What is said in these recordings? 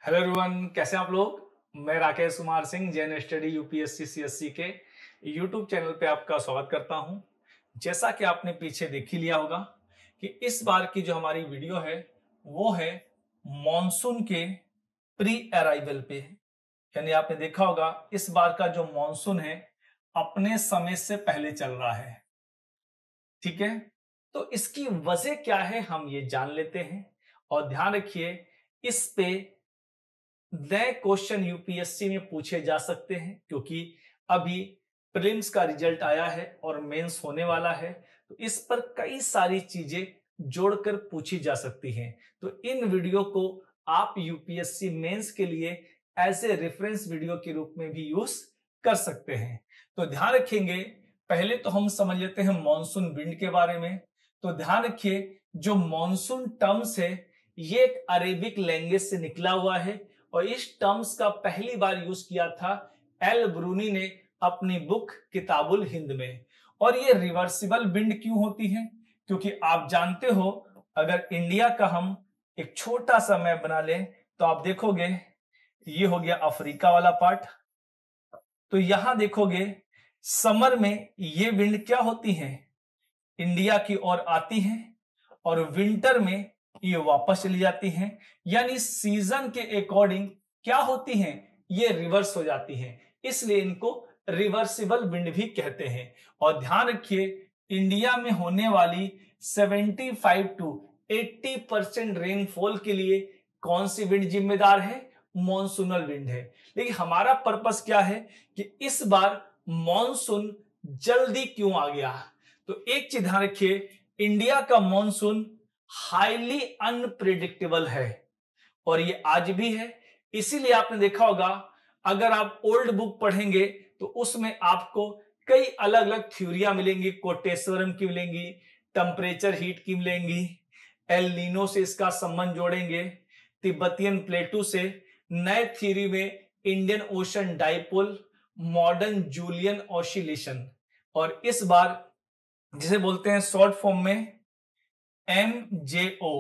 Hello everyone, कैसे हैं आप लोग। मैं Rakesh Kumar Singh Jain study UPSC CSC के यूट्यूब चैनल पे आपका स्वागत करता हूं। जैसा कि आपने पीछे देख ही लिया होगा कि इस बार की जो हमारी वीडियो है वो है मॉनसून के प्री अराइवल पे। यानी आपने देखा होगा इस बार का जो मॉनसून है अपने समय से पहले चल रहा है। ठीक है, तो इसकी वजह क्या है हम ये जान लेते हैं। और ध्यान रखिए, इस पे नए क्वेश्चन यूपीएससी में पूछे जा सकते हैं, क्योंकि अभी प्रीलिम्स का रिजल्ट आया है और मेंस होने वाला है। तो इस पर कई सारी चीजें जोड़कर पूछी जा सकती हैं। तो इन वीडियो को आप यूपीएससी मेंस के लिए एज ए रेफरेंस वीडियो के रूप में भी यूज कर सकते हैं। तो ध्यान रखेंगे, पहले तो हम समझ लेते हैं मॉनसून विंड के बारे में। तो ध्यान रखिए, जो मॉनसून टर्म्स है ये एक अरेबिक लैंग्वेज से निकला हुआ है और इस टर्म्स का पहली बार यूज किया था एल ब्रूनी ने अपनी बुक किताबुल हिंद में। और ये रिवर्सिबल विंड क्यों होती है, क्योंकि आप जानते हो अगर इंडिया का हम एक छोटा सा मैप बना लें तो आप देखोगे ये हो गया अफ्रीका वाला पार्ट। तो यहां देखोगे समर में ये विंड क्या होती है, इंडिया की ओर आती हैं और विंटर में ये वापस चली जाती हैं। यानी सीजन के अकॉर्डिंग क्या होती हैं, ये रिवर्स हो जाती हैं, इसलिए इनको रिवर्सिबल विंड भी कहते हैं। और ध्यान रखिए, इंडिया में होने वाली 75 टू 80% रेनफॉल के लिए कौन सी विंड जिम्मेदार है, मॉनसूनल विंड है। लेकिन हमारा पर्पस क्या है कि इस बार मॉनसून जल्दी क्यों आ गया। तो एक चीज ध्यान रखिए, इंडिया का मॉनसून हाईली अनप्रिडिक्टेबल है और ये आज भी है। इसीलिए आपने देखा होगा अगर आप ओल्ड बुक पढ़ेंगे तो उसमें आपको कई अलग अलग थ्योरियां मिलेंगी, कोटेश्वरम की मिलेंगी, टेम्परेचर हीट की मिलेंगी, एल नीनो से इसका संबंध जोड़ेंगे, तिब्बतियन प्लेटू से, नए थ्योरी में Indian Ocean dipole, modern Julian oscillation, और इस बार जिसे बोलते हैं शॉर्ट फॉर्म में MJO,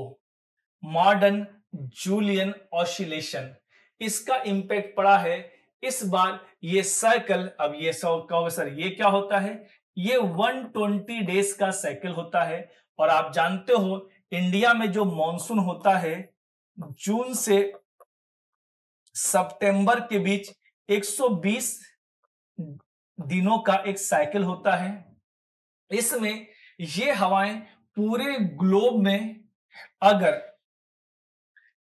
मॉडर्न जूलियन ऑसिलेशन, इसका इंपैक्ट पड़ा है इस बार। ये साइकिल, अब ये सर ये क्या होता है, ये 120 डेज का साइकिल होता है। और आप जानते हो इंडिया में जो मॉनसून होता है जून से सितंबर के बीच 120 दिनों का एक साइकिल होता है। इसमें ये हवाएं पूरे ग्लोब में अगर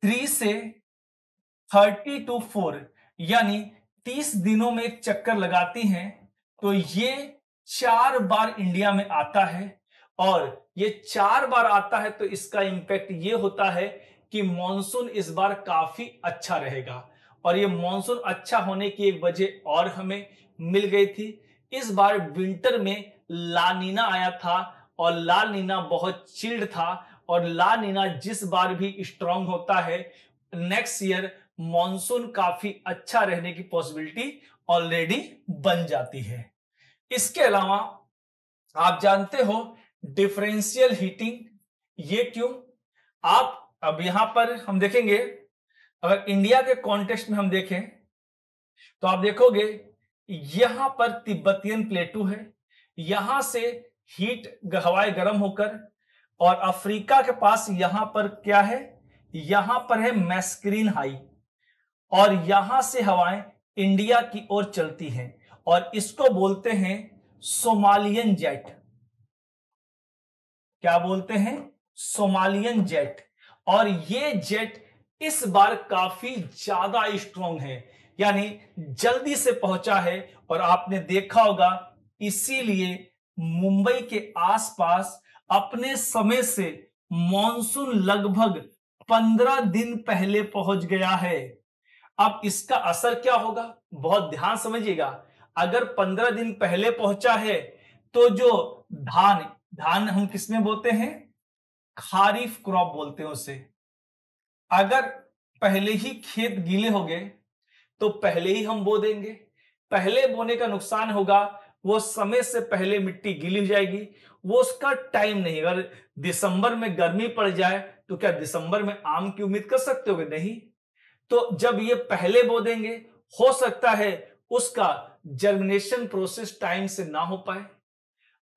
3 से 32 यानी 30 दिनों में एक चक्कर लगाती हैं तो ये 4 बार इंडिया में आता है। और ये 4 बार आता है तो इसका इंपैक्ट ये होता है कि मॉनसून इस बार काफी अच्छा रहेगा। और ये मॉनसून अच्छा होने की एक वजह और हमें मिल गई थी, इस बार विंटर में ला नीना आया था और ला नीना बहुत चिल्ड था। और ला नीना जिस बार भी स्ट्रांग होता है नेक्स्ट ईयर मॉनसून काफी अच्छा रहने की पॉसिबिलिटी ऑलरेडी बन जाती है। इसके अलावा आप जानते हो डिफरेंशियल हीटिंग, ये क्यों। आप अब यहां पर हम देखेंगे, अगर इंडिया के कॉन्टेक्स्ट में हम देखें तो आप देखोगे यहां पर तिब्बतियन प्लेटू है, यहां से हीट हवाएं गर्म होकर, और अफ्रीका के पास यहां पर क्या है, यहां पर है मैस्करीन हाई, और यहां से हवाएं इंडिया की ओर चलती हैं और इसको बोलते हैं सोमालियन जेट। क्या बोलते हैं, सोमालियन जेट। और ये जेट इस बार काफी ज्यादा स्ट्रांग है, यानी जल्दी से पहुंचा है। और आपने देखा होगा इसीलिए मुंबई के आसपास अपने समय से मॉनसून लगभग 15 दिन पहले पहुंच गया है। अब इसका असर क्या होगा, बहुत ध्यान समझिएगा। अगर 15 दिन पहले पहुंचा है तो जो धान धान हम किसमें बोलते हैं, खारिफ क्रॉप बोलते हैं उसे। अगर पहले ही खेत गीले हो गए तो पहले ही हम बो देंगे। पहले बोने का नुकसान होगा, वो समय से पहले मिट्टी गीली हो जाएगी, वो उसका टाइम नहीं। अगर दिसंबर में गर्मी पड़ जाए तो क्या दिसंबर में आम की उम्मीद कर सकते हो, नहीं। तो जब ये पहले बो देंगे, हो सकता है उसका जर्मिनेशन प्रोसेस टाइम से ना हो पाए,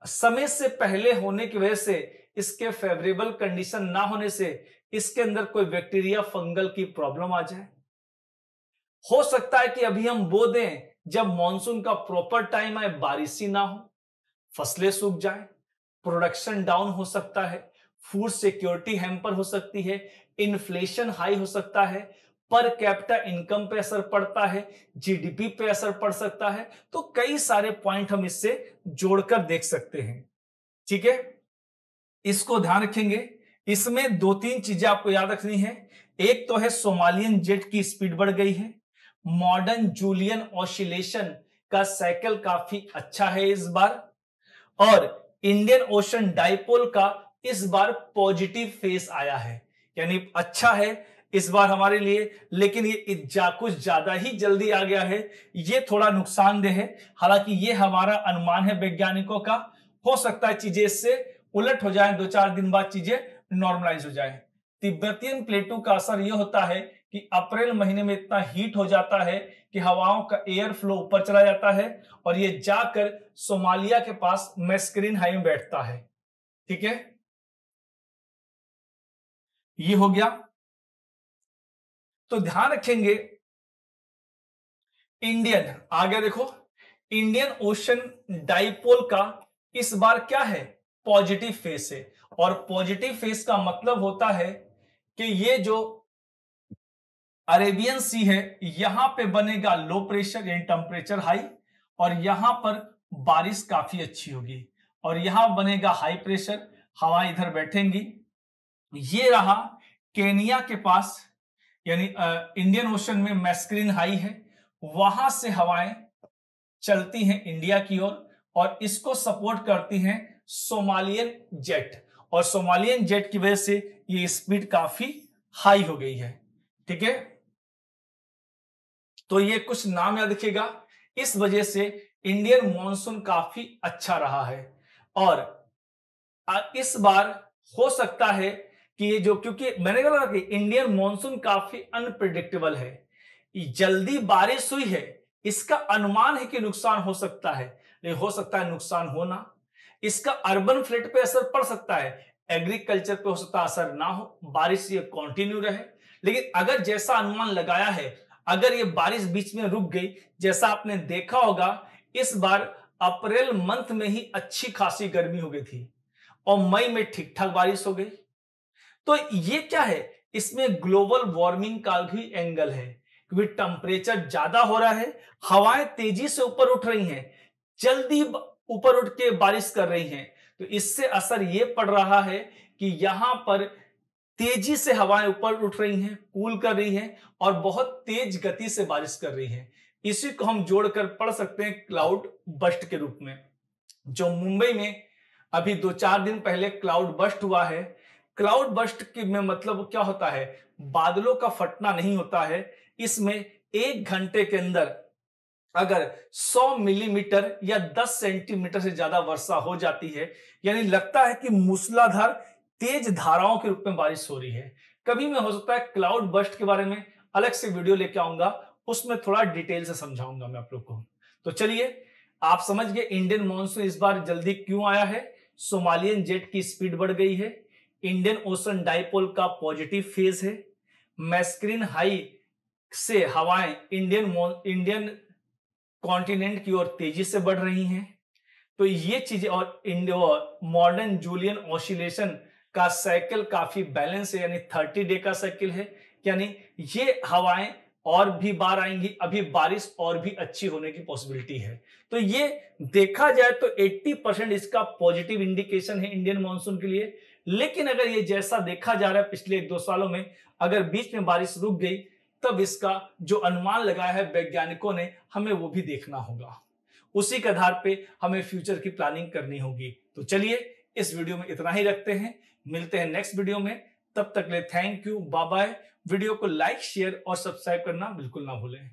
समय से पहले होने की वजह से इसके फेवरेबल कंडीशन ना होने से इसके अंदर कोई बैक्टीरिया फंगल की प्रॉब्लम आ जाए। हो सकता है कि अभी हम बो दें, जब मॉनसून का प्रॉपर टाइम आए बारिश ही ना हो, फसलें सूख जाए, प्रोडक्शन डाउन हो सकता है, फूड सिक्योरिटी हैम्पर हो सकती है, इन्फ्लेशन हाई हो सकता है, पर कैपिटा इनकम पे असर पड़ता है, जीडीपी पे असर पड़ सकता है। तो कई सारे पॉइंट हम इससे जोड़कर देख सकते हैं। ठीक है, इसको ध्यान रखेंगे। इसमें दो तीन चीजें आपको याद रखनी है। एक तो है सोमालियन जेट की स्पीड बढ़ गई है, मॉडर्न जूलियन ऑसिलेशन का साइकिल काफी अच्छा है इस बार, और इंडियन ओशन डाइपोल का इस बार पॉजिटिव फेस आया है, यानी अच्छा है इस बार हमारे लिए। लेकिन ये कुछ ज्यादा ही जल्दी आ गया है, ये थोड़ा नुकसानदेह है। हालांकि ये हमारा अनुमान है वैज्ञानिकों का, हो सकता है चीजें इससे उलट हो जाए, 2-4 दिन बाद चीजें नॉर्मलाइज हो जाए। तिब्बतियन प्लेटू का असर यह होता है कि अप्रैल महीने में इतना हीट हो जाता है कि हवाओं का एयर फ्लो ऊपर चला जाता है और ये जाकर सोमालिया के पास मैस्करीन हाई में बैठता है। ठीक है, ये हो गया। तो ध्यान रखेंगे, इंडियन आ गया, देखो इंडियन ओशन डाइपोल का इस बार क्या है, पॉजिटिव फेस है। और पॉजिटिव फेस का मतलब होता है कि ये जो अरेबियन सी है, यहां पे बनेगा लो प्रेशर यानी टेम्परेचर हाई, और यहां पर बारिश काफी अच्छी होगी, और यहां बनेगा हाई प्रेशर, हवाएं इधर बैठेंगी। ये रहा केनिया के पास, यानी इंडियन ओशन में मैस्करीन हाई है, वहां से हवाएं चलती हैं इंडिया की ओर, और इसको सपोर्ट करती हैं सोमालियन जेट, और सोमालियन जेट की वजह से ये स्पीड काफी हाई हो गई है। ठीक है, तो ये कुछ नाम याद रखिएगा। इस वजह से इंडियन मॉनसून काफी अच्छा रहा है, और इस बार हो सकता है कि ये जो, क्योंकि मैंने कहा कि इंडियन मॉनसून काफी अनप्रिडिक्टेबल है, जल्दी बारिश हुई है, इसका अनुमान है कि नुकसान हो सकता है, लेकिन हो सकता है नुकसान होना, इसका अर्बन फ्लड पे असर पड़ सकता है, एग्रीकल्चर पे हो सकता है असर ना हो, बारिश ये कंटिन्यू रहे। लेकिन अगर जैसा अनुमान लगाया है, अगर ये बारिश बीच में रुक गई, जैसा आपने देखा होगा इस बार अप्रैल मंथ में ही अच्छी खासी गर्मी हो गई थी, और मई में ठीक ठाक बारिश हो गई। तो ये क्या है, इसमें ग्लोबल वार्मिंग का भी एंगल है, क्योंकि टेम्परेचर ज्यादा हो रहा है, हवाएं तेजी से ऊपर उठ रही हैं, जल्दी ऊपर उठ के बारिश कर रही हैं, तो इससे असर ये पड़ रहा है कि यहां पर तेजी से हवाएं ऊपर उठ रही हैं, कूल कर रही हैं, और बहुत तेज गति से बारिश कर रही हैं। इसी को हम जोड़कर पढ़ सकते हैं क्लाउड बस्ट के रूप में। जो मुंबई में अभी 2-4 दिन पहले क्लाउड बस्ट हुआ है, क्लाउड बस्ट के में मतलब क्या होता है, बादलों का फटना नहीं होता है, इसमें 1 घंटे के अंदर अगर 100 मिलीमीटर या 10 सेंटीमीटर से ज्यादा वर्षा हो जाती है, यानी लगता है कि मूसलाधार तेज धाराओं के रूप में बारिश हो रही है। कभी मैं हो सकता है क्लाउड बस्ट के बारे में अलग से वीडियो लेके आऊंगा, उसमें थोड़ा डिटेल से समझाऊंगा मैं आप लोग को। तो चलिए, आप समझ गए इंडियन मॉनसून इस बार जल्दी क्यों आया है, सोमालियन जेट की स्पीड बढ़ गई है, इंडियन ओशन डाइपोल का पॉजिटिव फेज है, मैस्करीन हाई से हवाएं इंडियन कॉन्टिनेंट की ओर तेजी से बढ़ रही हैं। तो ये चीजें, और मॉडर्न जूलियन ऑसिलेशन का साइकिल काफी बैलेंस है, यानी 30 डे का साइकिल है, यानी ये हवाएं और भी बार आएंगी, अभी बारिश और भी अच्छी होने की पॉसिबिलिटी है। तो ये देखा जाए तो 80% इसका पॉजिटिव इंडिकेशन है इंडियन मॉनसून के लिए। लेकिन अगर ये जैसा देखा जा रहा है पिछले 1-2 सालों में, अगर बीच में बारिश रुक गई, तब इसका जो अनुमान लगाया है वैज्ञानिकों ने, हमें वो भी देखना होगा, उसी के आधार पे हमें फ्यूचर की प्लानिंग करनी होगी। तो चलिए, इस वीडियो में इतना ही रखते हैं, मिलते हैं नेक्स्ट वीडियो में, तब तक ले thank you, bye bye. Video को लाइक, शेयर और सब्सक्राइब करना बिल्कुल ना भूलें।